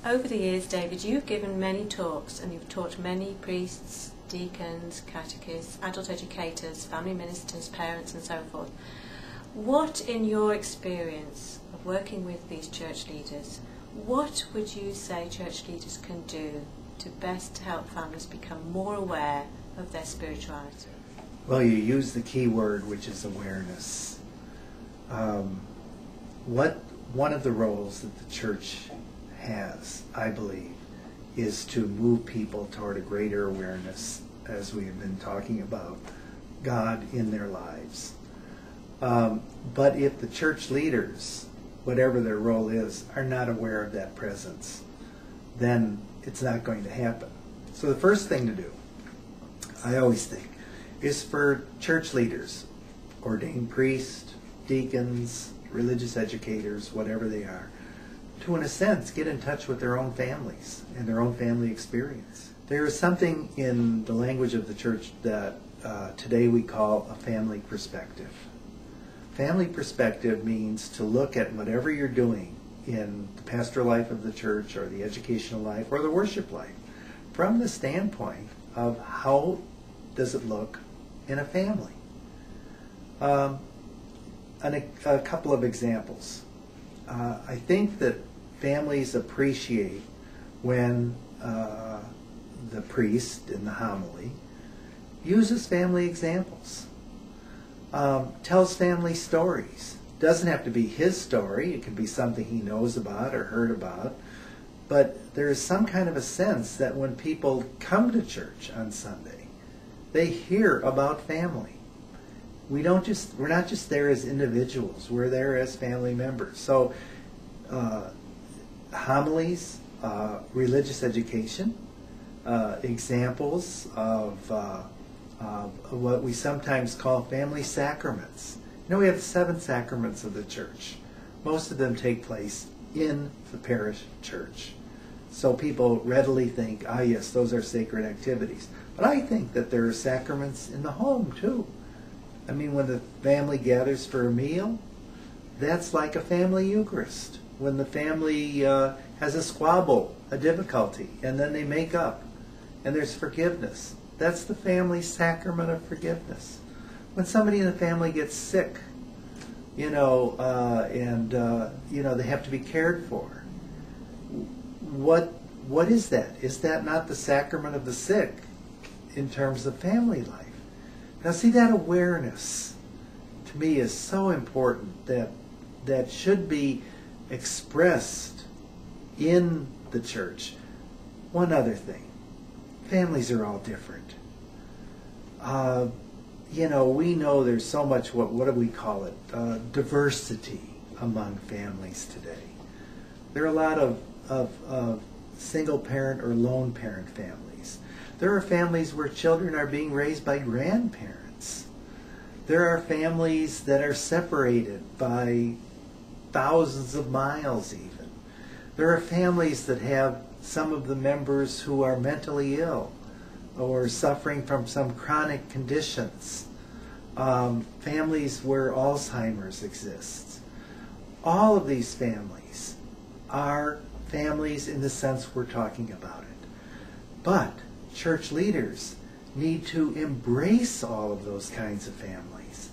Over the years, David, you've given many talks and you've taught many priests, deacons, catechists, adult educators, family ministers, parents and so forth. What, in your experience of working with these church leaders, what would you say church leaders can do to best help families become more aware of their spirituality? Well, you use the key word, which is awareness. One of the roles that the church has, I believe, is to move people toward a greater awareness, as we have been talking about, God in their lives. But if the church leaders, whatever their role is, are not aware of that presence, then it's not going to happen. So the first thing to do, I always think, is for church leaders, ordained priests, deacons, religious educators, whatever they are, to, in a sense, get in touch with their own families and their own family experience. There is something in the language of the church that today we call a family perspective. Family perspective means to look at whatever you're doing in the pastoral life of the church or the educational life or the worship life from the standpoint of how does it look in a family. A couple of examples. I think that families appreciate when the priest in the homily uses family examples, tells family stories. Doesn't have to be his story. It can be something he knows about or heard about. But there is some kind of a sense that when people come to church on Sunday, they hear about family. We're not just there as individuals. We're there as family members. So homilies, religious education, examples of what we sometimes call family sacraments. You know, we have the 7 sacraments of the church. Most of them take place in the parish church. So people readily think, ah yes, those are sacred activities. But I think that there are sacraments in the home too. I mean, when the family gathers for a meal, that's like a family Eucharist. When the family has a squabble, a difficulty, and then they make up, and there's forgiveness. That's the family sacrament of forgiveness. When somebody in the family gets sick, they have to be cared for. What is that? Is that not the sacrament of the sick in terms of family life? Now, see, that awareness to me is so important that should be expressed in the church. One other thing. Families are all different. We know there's so much, what do we call it, diversity among families today. There are a lot of single parent or lone parent families. There are families where children are being raised by grandparents. There are families that are separated by thousands of miles even. There are families that have some of the members who are mentally ill or suffering from some chronic conditions. Families where Alzheimer's exists. All of these families are families in the sense we're talking about it. But church leaders need to embrace all of those kinds of families,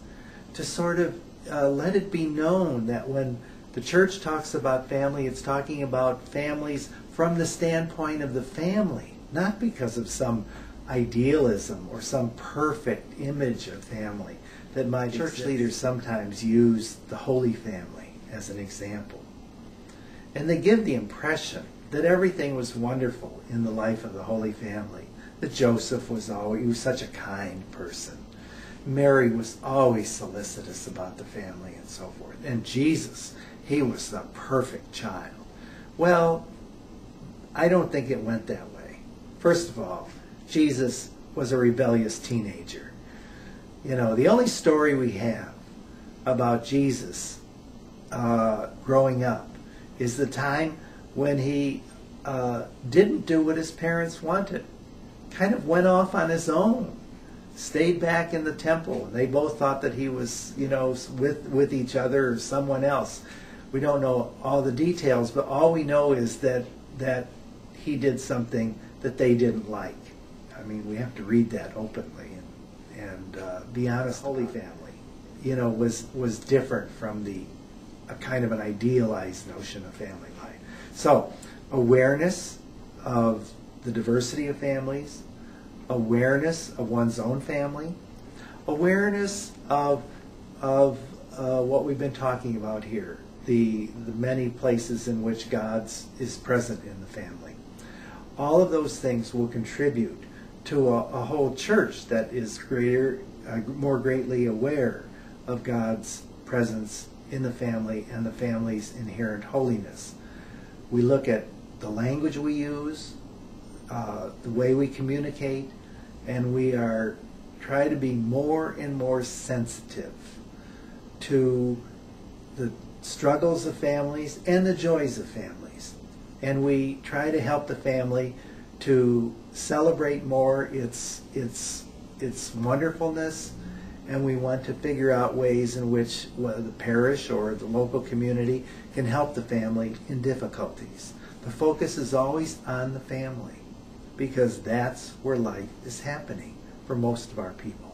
to sort of let it be known that when the church talks about family, it's talking about families from the standpoint of the family, not because of some idealism or some perfect image of family. That my church leaders sometimes use the Holy Family as an example. And they give the impression that everything was wonderful in the life of the Holy Family. That Joseph was such a kind person. Mary was always solicitous about the family and so forth. And Jesus, he was the perfect child. Well, I don't think it went that way. First of all, Jesus was a rebellious teenager. The only story we have about Jesus growing up is the time when he didn't do what his parents wanted. Kind of went off on his own. Stayed back in the temple. They both thought that he was, with each other or someone else. We don't know all the details, but all we know is that that he did something that they didn't like. I mean, we have to read that openly and be honest. Holy Family, was different from a kind of an idealized notion of family life. So, awareness of the diversity of families, awareness of one's own family, awareness of what we've been talking about here, the many places in which God is present in the family. All of those things will contribute to a whole church that is more greatly aware of God's presence in the family and the family's inherent holiness. We look at the language we use, the way we communicate, and we try to be more and more sensitive to the struggles of families and the joys of families. And we try to help the family to celebrate more its wonderfulness, and we want to figure out ways in which the parish or the local community can help the family in difficulties. The focus is always on the family, because that's where life is happening for most of our people.